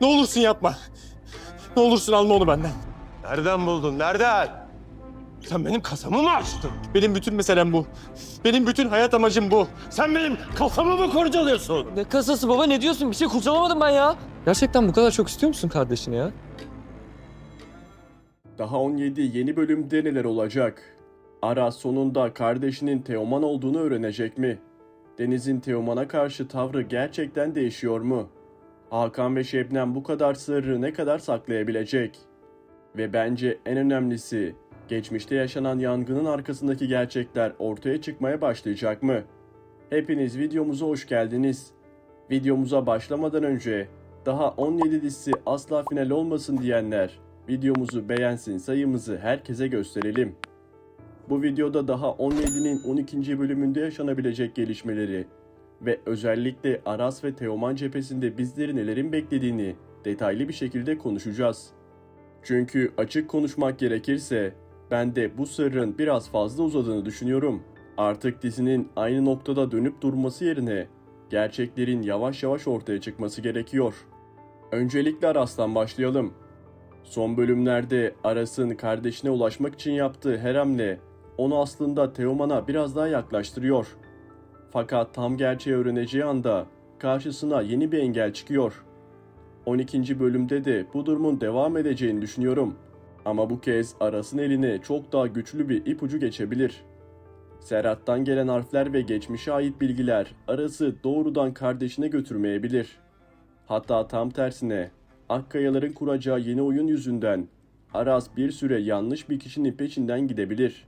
Ne olursun yapma. Ne olursun alma onu benden. Nereden buldun? Nereden? Sen benim kasamı mı açtın? Benim bütün meselem bu. Benim bütün hayat amacım bu. Sen benim kafamı mı kurcalıyorsun? Ne kasası baba, ne diyorsun? Bir şey kurcalamadım ben ya. Gerçekten bu kadar çok istiyor musun kardeşini ya? Daha 17 yeni bölümde neler olacak? Aras sonunda kardeşinin Teoman olduğunu öğrenecek mi? Deniz'in Teoman'a karşı tavrı gerçekten değişiyor mu? Hakan ve Şebnem bu kadar sırrı ne kadar saklayabilecek? Ve bence en önemlisi, geçmişte yaşanan yangının arkasındaki gerçekler ortaya çıkmaya başlayacak mı? Hepiniz videomuza hoş geldiniz. Videomuza başlamadan önce daha 17 dizisi asla final olmasın diyenler videomuzu beğensin, sayımızı herkese gösterelim. Bu videoda daha 17'nin 12. bölümünde yaşanabilecek gelişmeleri ve özellikle Aras ve Teoman cephesinde bizleri nelerin beklediğini detaylı bir şekilde konuşacağız. Çünkü açık konuşmak gerekirse ben de bu sırrın biraz fazla uzadığını düşünüyorum. Artık dizinin aynı noktada dönüp durması yerine gerçeklerin yavaş yavaş ortaya çıkması gerekiyor. Öncelikle Aras'tan başlayalım. Son bölümlerde Aras'ın kardeşine ulaşmak için yaptığı her hamle onu aslında Teoman'a biraz daha yaklaştırıyor. Fakat tam gerçeği öğreneceği anda karşısına yeni bir engel çıkıyor. 12. bölümde de bu durumun devam edeceğini düşünüyorum. Ama bu kez Aras'ın eline çok daha güçlü bir ipucu geçebilir. Serhat'tan gelen harfler ve geçmişe ait bilgiler Aras'ı doğrudan kardeşine götürmeyebilir. Hatta tam tersine Akkayaların kuracağı yeni oyun yüzünden Aras bir süre yanlış bir kişinin peşinden gidebilir.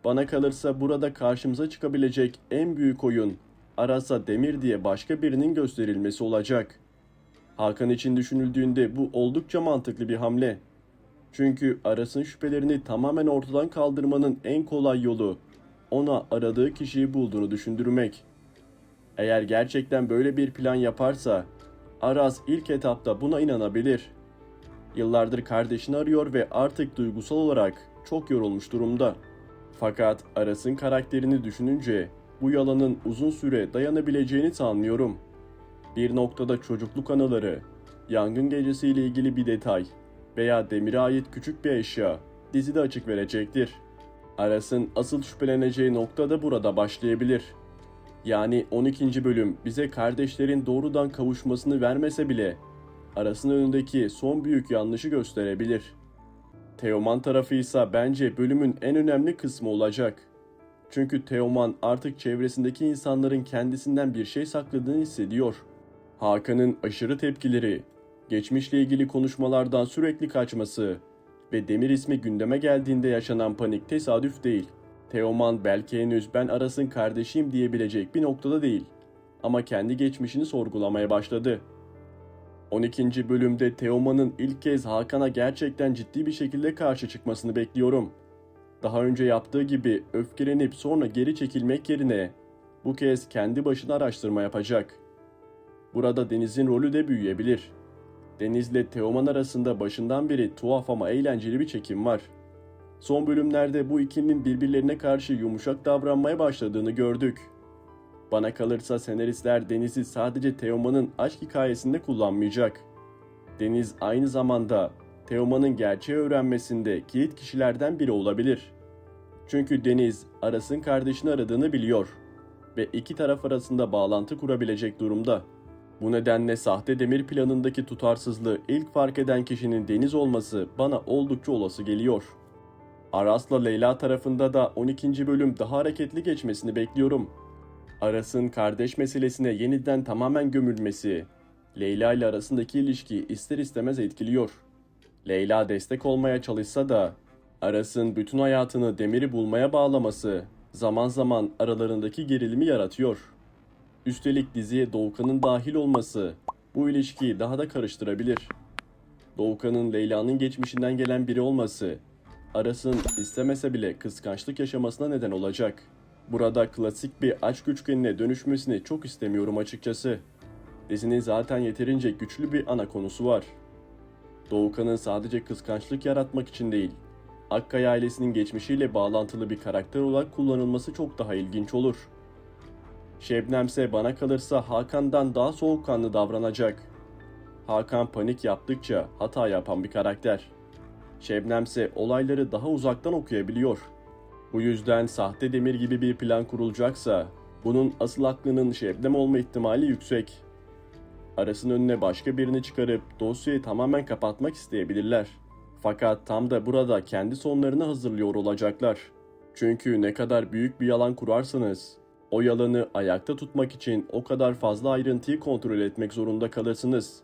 Bana kalırsa burada karşımıza çıkabilecek en büyük oyun Aras'a Demir diye başka birinin gösterilmesi olacak. Hakan için düşünüldüğünde bu oldukça mantıklı bir hamle. Çünkü Aras'ın şüphelerini tamamen ortadan kaldırmanın en kolay yolu ona aradığı kişiyi bulduğunu düşündürmek. Eğer gerçekten böyle bir plan yaparsa Aras ilk etapta buna inanabilir. Yıllardır kardeşini arıyor ve artık duygusal olarak çok yorulmuş durumda. Fakat Aras'ın karakterini düşününce bu yalanın uzun süre dayanabileceğini sanmıyorum. Bir noktada çocukluk anıları, yangın gecesiyle ilgili bir detay veya Demir'e ait küçük bir eşya dizide açık verecektir. Aras'ın asıl şüpheleneceği nokta da burada başlayabilir. Yani 12. bölüm bize kardeşlerin doğrudan kavuşmasını vermese bile Aras'ın önündeki son büyük yanlışı gösterebilir. Teoman tarafı ise bence bölümün en önemli kısmı olacak. Çünkü Teoman artık çevresindeki insanların kendisinden bir şey sakladığını hissediyor. Hakan'ın aşırı tepkileri, geçmişle ilgili konuşmalardan sürekli kaçması ve Demir ismi gündeme geldiğinde yaşanan panik tesadüf değil. Teoman belki henüz ben Aras'ın kardeşiyim diyebilecek bir noktada değil. Ama kendi geçmişini sorgulamaya başladı. 12. bölümde Teoman'ın ilk kez Hakan'a gerçekten ciddi bir şekilde karşı çıkmasını bekliyorum. Daha önce yaptığı gibi öfkelenip sonra geri çekilmek yerine bu kez kendi başına araştırma yapacak. Burada Deniz'in rolü de büyüyebilir. Deniz'le Teoman arasında başından beri tuhaf ama eğlenceli bir çekim var. Son bölümlerde bu ikilinin birbirlerine karşı yumuşak davranmaya başladığını gördük. Bana kalırsa senaristler Deniz'i sadece Teoman'ın aşk hikayesinde kullanmayacak. Deniz aynı zamanda Teoman'ın gerçeği öğrenmesinde kilit kişilerden biri olabilir. Çünkü Deniz Aras'ın kardeşini aradığını biliyor ve iki taraf arasında bağlantı kurabilecek durumda. Bu nedenle sahte Demir planındaki tutarsızlığı ilk fark eden kişinin Deniz olması bana oldukça olası geliyor. Aras'la Leyla tarafında da 12. bölüm daha hareketli geçmesini bekliyorum. Aras'ın kardeş meselesine yeniden tamamen gömülmesi, Leyla ile arasındaki ilişkiyi ister istemez etkiliyor. Leyla destek olmaya çalışsa da Aras'ın bütün hayatını Demir'i bulmaya bağlaması zaman zaman aralarındaki gerilimi yaratıyor. Üstelik diziye Doğukan'ın dahil olması bu ilişkiyi daha da karıştırabilir. Doğukan'ın Leyla'nın geçmişinden gelen biri olması Aras'ın istemese bile kıskançlık yaşamasına neden olacak. Burada klasik bir aşk üçgenine dönüşmesini çok istemiyorum açıkçası. Dizinin zaten yeterince güçlü bir ana konusu var. Doğukan'ın sadece kıskançlık yaratmak için değil, Akkaya ailesinin geçmişiyle bağlantılı bir karakter olarak kullanılması çok daha ilginç olur. Şebnem ise bana kalırsa Hakan'dan daha soğukkanlı davranacak. Hakan panik yaptıkça hata yapan bir karakter. Şebnem ise olayları daha uzaktan okuyabiliyor. Bu yüzden sahte demir gibi bir plan kurulacaksa bunun asıl aklının Şebnem olma ihtimali yüksek. Aras'ın önüne başka birini çıkarıp dosyayı tamamen kapatmak isteyebilirler. Fakat tam da burada kendi sonlarını hazırlıyor olacaklar. Çünkü ne kadar büyük bir yalan kurarsanız o yalanı ayakta tutmak için o kadar fazla ayrıntıyı kontrol etmek zorunda kalırsınız.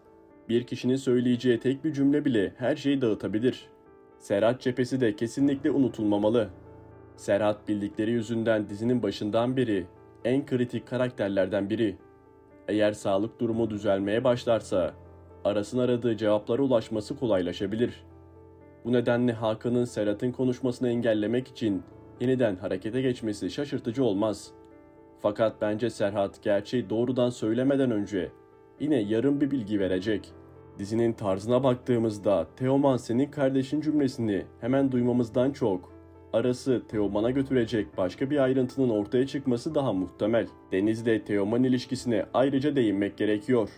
Bir kişinin söyleyeceği tek bir cümle bile her şeyi dağıtabilir. Serhat cephesi de kesinlikle unutulmamalı. Serhat bildikleri yüzünden dizinin başından beri en kritik karakterlerden biri. Eğer sağlık durumu düzelmeye başlarsa Aras'ın aradığı cevaplara ulaşması kolaylaşabilir. Bu nedenle Hakan'ın Serhat'ın konuşmasını engellemek için yeniden harekete geçmesi şaşırtıcı olmaz. Fakat bence Serhat gerçeği doğrudan söylemeden önce yine yarım bir bilgi verecek. Dizinin tarzına baktığımızda Teoman senin kardeşin cümlesini hemen duymamızdan çok Aras'ı Teoman'a götürecek başka bir ayrıntının ortaya çıkması daha muhtemel. Deniz'le Teoman ilişkisine ayrıca değinmek gerekiyor.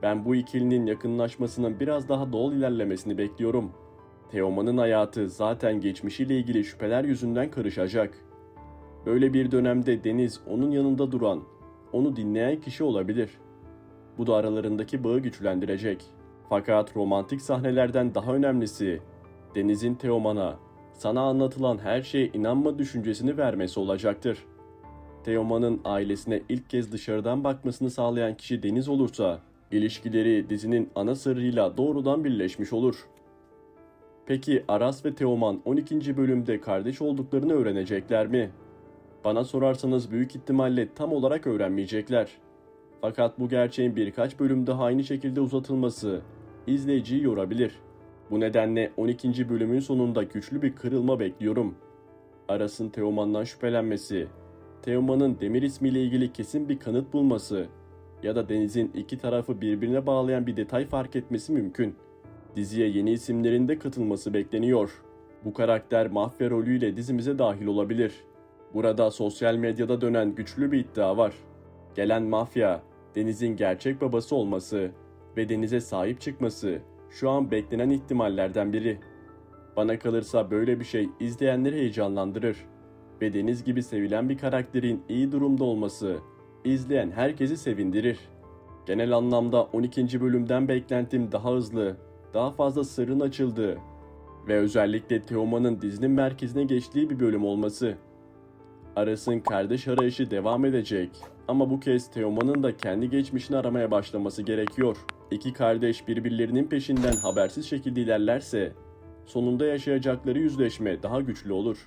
Ben bu ikilinin yakınlaşmasının biraz daha doğal ilerlemesini bekliyorum. Teoman'ın hayatı zaten geçmişiyle ilgili şüpheler yüzünden karışacak. Böyle bir dönemde Deniz onun yanında duran, onu dinleyen kişi olabilir. Bu da aralarındaki bağı güçlendirecek. Fakat romantik sahnelerden daha önemlisi Deniz'in Teoman'a sana anlatılan her şeye inanma düşüncesini vermesi olacaktır. Teoman'ın ailesine ilk kez dışarıdan bakmasını sağlayan kişi Deniz olursa ilişkileri dizinin ana sırrıyla doğrudan birleşmiş olur. Peki Aras ve Teoman 12. bölümde kardeş olduklarını öğrenecekler mi? Bana sorarsanız büyük ihtimalle tam olarak öğrenmeyecekler. Fakat bu gerçeğin birkaç bölüm daha aynı şekilde uzatılması izleyiciyi yorabilir. Bu nedenle 12. bölümün sonunda güçlü bir kırılma bekliyorum. Aras'ın Teoman'dan şüphelenmesi, Teoman'ın Demir ismiyle ilgili kesin bir kanıt bulması ya da Deniz'in iki tarafı birbirine bağlayan bir detay fark etmesi mümkün. Diziye yeni isimlerin de katılması bekleniyor. Bu karakter mafya rolüyle dizimize dahil olabilir. Burada sosyal medyada dönen güçlü bir iddia var. Gelen mafya, Deniz'in gerçek babası olması ve Deniz'e sahip çıkması şu an beklenen ihtimallerden biri. Bana kalırsa böyle bir şey izleyenleri heyecanlandırır ve Deniz gibi sevilen bir karakterin iyi durumda olması izleyen herkesi sevindirir. Genel anlamda 12. bölümden beklentim daha hızlı, daha fazla sırrın açıldığı ve özellikle Teoman'ın dizinin merkezine geçtiği bir bölüm olması. Aras'ın kardeş arayışı devam edecek ama bu kez Teoman'ın da kendi geçmişini aramaya başlaması gerekiyor. İki kardeş birbirlerinin peşinden habersiz şekilde ilerlerse sonunda yaşayacakları yüzleşme daha güçlü olur.